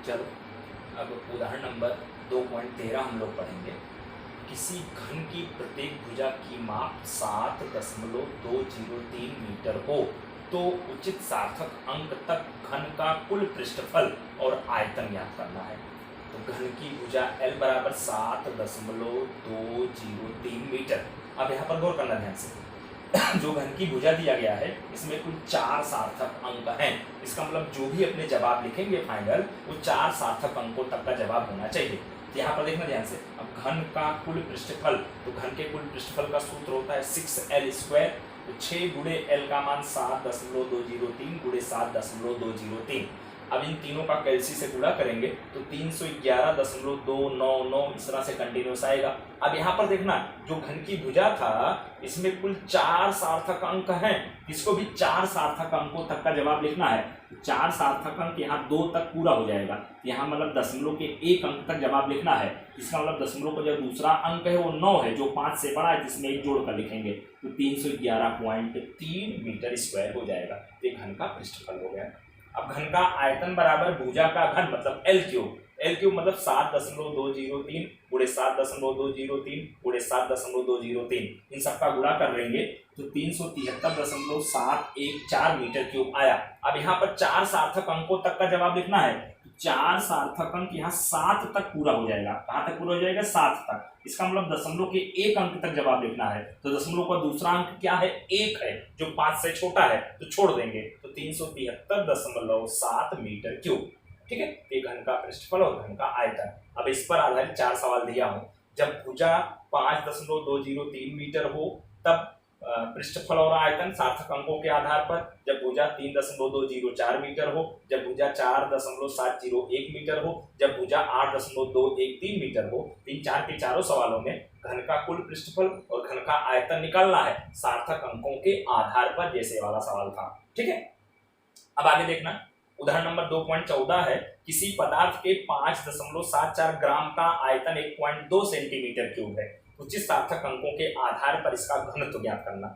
चलो अब उदाहरण नंबर 2.13 हम लोग पढ़ेंगे। किसी घन की प्रत्येक भुजा की माप 7.203 मीटर हो तो उचित सार्थक अंक तक घन का कुल पृष्ठफल और आयतन ज्ञात करना है। तो घन की भुजा L बराबर 7.203 मीटर। अब यहाँ पर गौर करना ध्यान से जो घन की भुजा दिया गया है इसमें कुल 4 सार्थक अंक हैं। इसका मतलब जो भी अपने जवाब लिखेंगे फाइनल वो 4 सार्थक अंकों तक का जवाब होना चाहिए। तो यहाँ पर देखना ध्यान से, अब घन का कुल पृष्ठफल, तो घन के कुल पृष्ठफल का सूत्र होता है 6L²। तो 6 गुणे L का मान 7.203 गुणे 7.203। अब इन तीनों का कैलसी से गुणा करेंगे तो 311.299 इस तरह से कंटिन्यूस आएगा। अब यहाँ पर देखना जो घन की भुजा था इसमें कुल 4 सार्थक अंक हैं, इसको भी 4 सार्थक अंकों तक का जवाब लिखना है। 4 सार्थक अंक यहाँ 2 तक पूरा हो जाएगा, यहाँ मतलब दशमलव के 1 अंक तक जवाब लिखना है। इसका मतलब दशमलव का जो दूसरा अंक है वो 9 है, जो 5 से बड़ा है जिसमें 1 जोड़ कर लिखेंगे तो 311.3 मीटर स्क्वायर हो जाएगा। ये घन का पृष्ठफल हो गया। अब घन का आयतन बराबर भुजा का घन मतलब L क्यूब मतलब 7.203 गुणे 7.203 गुणे 7.203 इन सबका गुणा कर लेंगे तो 373.714 मीटर क्यूब आया। अब यहाँ पर 4 सार्थक अंकों तक का जवाब लिखना है। 4 सार्थक अंक यहाँ 7 तक पूरा हो जाएगा। कहाँ तक पूरा हो जाएगा? 7 तक। इसका मतलब दशमलव के 1 अंक तक जवाब लिखना है। तो दशमलव का दूसरा अंक क्या है? 1 है, जो 5 से छोटा है तो छोड़ देंगे तो 373.7 मीटर क्यूब। ठीक है, ये घन का पृष्ठफल और घन का आयतन। अब इस पर आधारित 4 सवाल दिया हूं। जब भुजा 5.203 मीटर हो तब पृष्ठफल और आयतन सार्थक अंकों के आधार पर। जब भुजा 3.204 मीटर हो, जब भुजा 4.701 मीटर हो, जब भुजा 8.213 मीटर हो। इन 4 के चारों सवालों में घन का कुल पृष्ठफल और घन का आयतन निकालना है सार्थक अंकों के आधार पर, जैसे वाला सवाल था। ठीक है, अब आगे देखना उदाहरण नंबर 2.14 है। किसी पदार्थ के 5.74 ग्राम का आयतन 1.2 सेंटीमीटर क्यूब है। उचित सार्थक अंकों के आधार पर इसका घनत्व ज्ञात करना।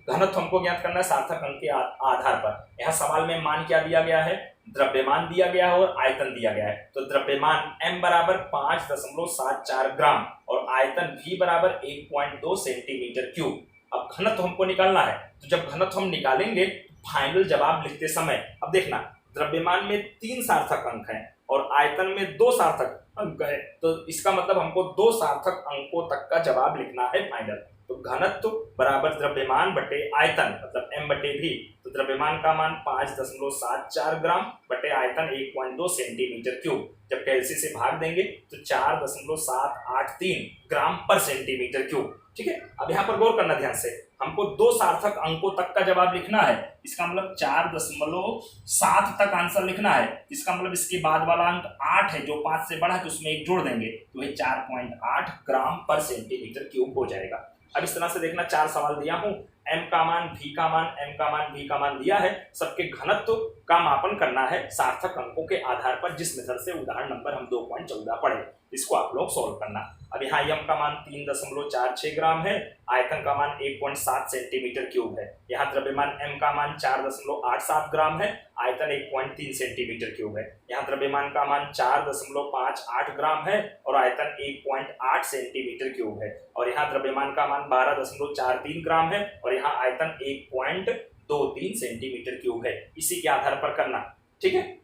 घनत्व हमको ज्ञात करना है सार्थक अंक के आधार पर। यहाँ सवाल में मान क्या दिया गया है? द्रव्यमान दिया गया है और आयतन दिया गया है। तो द्रव्यमान m बराबर 5.74 ग्राम और आयतन v बराबर 1.2 सेंटीमीटर क्यूब। अब घनत्व हमको निकालना है। तो जब घनत्व हम निकालेंगे फाइनल जवाब लिखते समय, अब देखना द्रव्यमान में 3 सार्थक अंक हैं और आयतन में 2 सार्थक अंक है, तो इसका मतलब हमको 2 सार्थक अंकों तक का जवाब लिखना है फाइनल। तो घनत्व बराबर द्रव्यमान बटे आयतन मतलब m बटे v। तो द्रव्यमान का मान 5.74 ग्राम बटे आयतन 1.2 सेंटीमीटर क्यूब। जब कैलसी से भाग देंगे तो 4.783 ग्राम पर सेंटीमीटर क्यूब। ठीक है, अब यहाँ पर गौर करना ध्यान से, हमको 2 सार्थक अंकों तक का जवाब लिखना है। इसका मतलब 4.7 तक आंसर लिखना है। इसका मतलब इसके बाद वाला अंक 8 है, जो 5 से बड़ा है तो उसमें 1 जोड़ देंगे तो ये 4.8 ग्राम पर सेंटीमीटर क्यूब हो जाएगा। अब इस तरह से देखना 4 सवाल दिया हूं, m का मान, v का मान, m का मान, v का मान दिया है। सबके घनत्व का मापन करना है सार्थक अंकों के आधार पर, जिस मेथड से उदाहरण नंबर हम 2.14 पढ़े, इसको आप लोग सॉल्व करना। अब यहाँ m का मान 3.46 ग्राम है, आयतन का मान 1.7 सेंटीमीटर क्यूब है। यहाँ द्रव्यमान m का मान 4.87 ग्राम है, आयतन 1.3 सेंटीमीटर क्यूब है। यहाँ द्रव्यमान का मान 4.58 ग्राम है और आयतन 1.8 सेंटीमीटर क्यूब है। और यहाँ द्रव्यमान का मान 12.43 ग्राम है और यहाँ आयतन 1.23 सेंटीमीटर क्यूब है। इसी के आधार पर करना। ठीक है,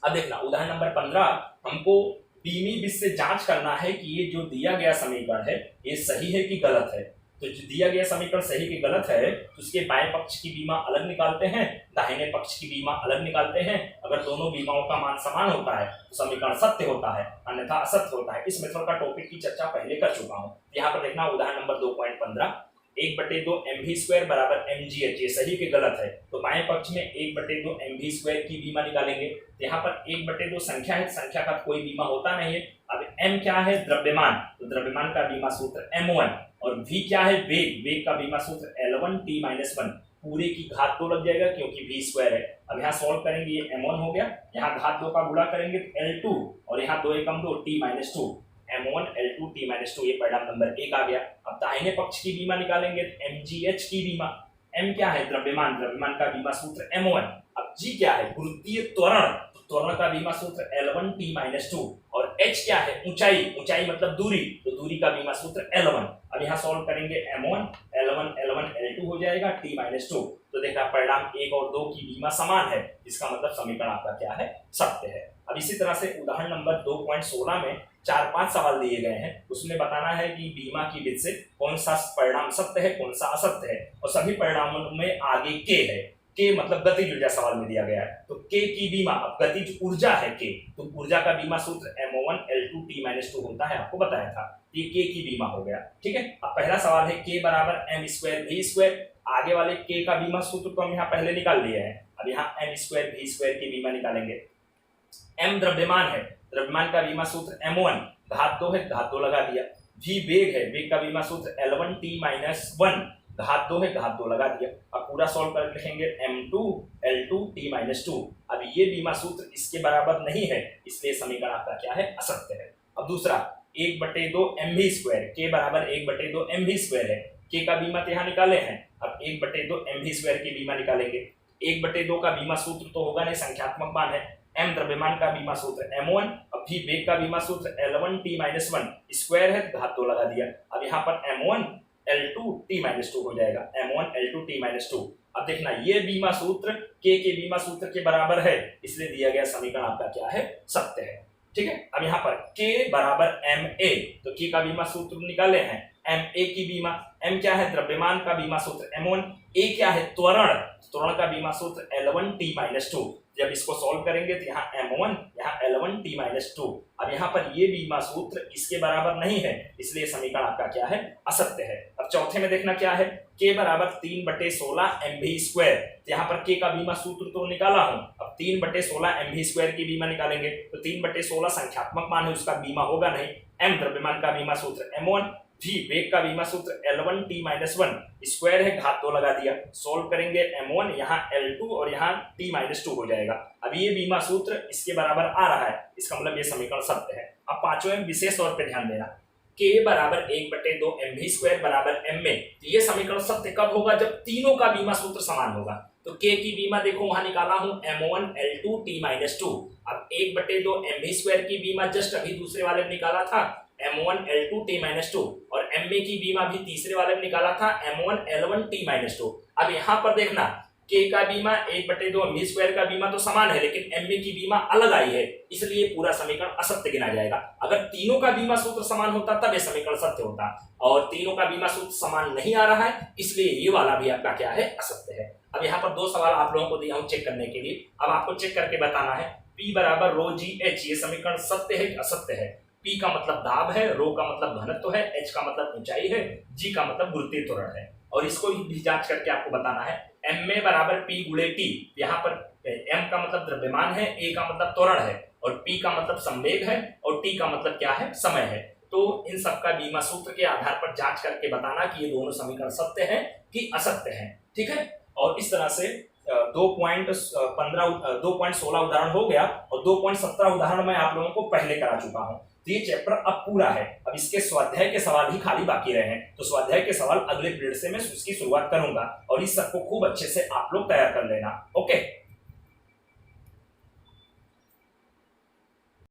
अब देखना उदाहरण नंबर 15, हमको बीमी विधि से जांच करना है कि ये जो दिया गया समीकरण है ये सही है कि गलत है। तो जो दिया गया समीकरण सही कि गलत है तो उसके बाएं पक्ष की बीमा अलग निकालते हैं, दाहिने पक्ष की बीमा अलग निकालते हैं। अगर दोनों बीमाओं का मान समान होता है तो समीकरण सत्य होता है, अन्यथा असत्य होता है। इस मेथड का टॉपिक की चर्चा पहले कर चुका हूँ। यहाँ पर देखना उदाहरण नंबर 2.15, 1/2 mv² बराबर mgh, ये सही कि गलत है। तो बाएं पक्ष में 1/2 mv² की बीमा निकालेंगे। यहाँ पर 1/2 संख्या है, संख्या का कोई बीमा होता नहीं है। अब m क्या है? द्रव्यमान, तो द्रव्यमान का बीमा सूत्र m1 और v क्या है? वेग, वेग का बीमा सूत्र L1t-1। पूरे की घात 2 लग जाएगा क्योंकि v² है। अब यहाँ सॉल्व करेंगे, ये m1 हो गया, यहाँ घात 2 का गुणा करेंगे तो L2 और यहाँ 2 एकम 2 t-2, m1 L2 t-2, ये परिणाम नंबर 1 आ गया। अब दाहिने पक्ष की बीमा निकालेंगे तो mgh की बीमा, m क्या है? द्रव्यमान, द्रव्यमान का बीमा सूत्र m1। अब g क्या है? गुरुत्वीय त्वरण, तो त्वरण का बीमा सूत्र L1 t माइनस 2 और h क्या है, ऊंचाई, ऊंचाई मतलब दूरी, तो दूरी का बीमा सूत्र L1। अब यहाँ सॉल्व करेंगे m1 L1 L1 L2 हो जाएगा t माइनस 2। तो देखा परिणाम 1 और 2 की बीमा समान है, इसका मतलब समीकरण आपका क्या है, सत्य है। अब इसी तरह से उदाहरण नंबर 2.16 में 4-5 सवाल दिए गए हैं, उसमें बताना है कि बीमा की विधि से कौन सा परिणाम सत्य है, कौन सा असत्य है, और सभी परिणामों में आगे के है। के मतलब गतिज ऊर्जा सवाल में दिया गया है, तो के की बीमा, अब गतिज ऊर्जा है के, तो ऊर्जा का बीमा सूत्र m1 L2 t माइनस 2 होता है, आपको बताया था। ये के की बीमा हो गया, ठीक है। अब पहला सवाल है के बराबर m स्क्वायर v स्क्वायर। आगे वाले के का बीमा सूत्र तो हम यहाँ पहले निकाल लिए हैं, अब यहाँ m स्क्वायर v स्क्वायर की बीमा निकालेंगे। m द्रव्यमान है, द्रव्यमान का बीमा सूत्र m1, घात 2 है, घात 2 लगा दिया। v वेग है, वेग का बीमा सूत्र L1 t माइनस 1, घात 2 है, घात 2 लगा दिया। अब पूरा सॉल्व कर लिखेंगे m2 L2 t माइनस 2। अब ये बीमा सूत्र इसके बराबर नहीं है, इसलिए समीकरण आपका क्या है, असत्य है। अब दूसरा 1/2 mv स्क्वायर, के बराबर 1/2 mv स्क्वायर है, के का बीमा यहाँ निकाले हैं, अब 1/2 mv स्क्वायर की बीमा निकालेंगे। 1/2 का बीमा सूत्र तो होगा नहीं, संख्यात्मक मान है। m द्रव्यमान का बीमा सूत्र m1, अब भी वेग का बीमा सूत्र L1 t माइनस 1, स्क्वायर है, घात 2 लगा दिया। अब यहाँ पर m1 L2 t माइनस 2 हो जाएगा, m1 L2 t माइनस 2। अब देखना ये बीमा सूत्र के बीमा सूत्र के बराबर है, इसलिए दिया गया समीकरण आपका क्या है, सत्य है, ठीक है। अब यहाँ पर के बराबर ma, तो के का बीमा सूत्र निकाले हैं, ma की बीमा, m क्या है, द्रव्यमान का बीमा सूत्र m1, a क्या है, त्वरण, त्वरण का बीमा सूत्र L1 t माइनस 2। जब इसको सॉल्व करेंगे तो यहाँ m1, यहाँ L1 t माइनस 2। अब यहाँ पर ये बीमा सूत्र इसके बराबर नहीं है, इसलिए समीकरण आपका क्या है, असत्य है। अब चौथे में देखना क्या है, k बराबर 3/16 mv स्क्वायर। यहाँ पर k का बीमा सूत्र तो निकाला हूं, अब 3/16 mv स्क्वायर की बीमा निकालेंगे, तो 3/16 संख्यात्मक मान है, उसका बीमा होगा नहीं। m द्रव्यमान का बीमा सूत्र m1, v वेग का बीमा सूत्र L1 t माइनस 1, स्क्वायर है, घात 2 लगा दिया। सॉल्व करेंगे m1, यहाँ L2 और यहाँ t माइनस 2 हो जाएगा। अब ये बीमा सूत्र इसके बराबर आ रहा है, इसका मतलब ये समीकरण सत्य है। अब पांचवें में विशेष तौर पे ध्यान देना, k बराबर 1/2 mv स्क्वायर बराबर ma, तो ये समीकरण सत्य कब होगा, जब तीनों का बीमा सूत्र समान होगा। तो k की बीमा देखो वहां निकाला हूं m1 L2 t माइनस 2। अब 1/2 mv स्क्वायर की बीमा जस्ट अभी दूसरे वाले में निकाला था m1 L2 t माइनस 2, और ma की बीमा भी तीसरे वाले में निकाला था m1 L1 t माइनस 2। अब यहाँ पर देखना k का बीमा 1/2 mv स्क्वायर का बीमा तो समान है, लेकिन ma की बीमा अलग आई है, इसलिए पूरा समीकरण असत्य गिना जाएगा। अगर तीनों का बीमा सूत्र समान होता तब ये समीकरण सत्य होता, और तीनों का बीमा सूत्र समान नहीं आ रहा है, इसलिए ये वाला भी आपका क्या है, असत्य है। अब यहाँ पर 2 सवाल आप लोगों को दिया हूं चेक करने के लिए, अब आपको चेक करके बताना है P बराबर रो जी एच, ये समीकरण सत्य है कि असत्य है। P का मतलब दाब है, रो का मतलब घनत्व है, H का मतलब ऊंचाई है, G का मतलब गुरुत्वीय त्वरण है। और इसको भी जांच करके आपको बताना है ma बराबर P गुणे T। यहाँ पर m का मतलब द्रव्यमान है, a का मतलब त्वरण है, और P का मतलब संवेग है, और T का मतलब क्या है, समय है। तो इन सब का बीमा सूत्र के आधार पर जांच करके बताना कि ये दोनों समीकरण सत्य हैं कि असत्य हैं, ठीक है। और इस तरह से 2.16 उदाहरण हो गया, और 2.17 उदाहरण मैं आप लोगों को पहले करा चुका हूं। तो ये चैप्टर अब पूरा है, अब इसके स्वाध्याय के सवाल ही खाली बाकी रहे हैं। तो स्वाध्याय के सवाल अगले पीरियड से मैं उसकी शुरुआत करूंगा, और इस सबको खूब अच्छे से आप लोग तैयार कर लेना, ओके।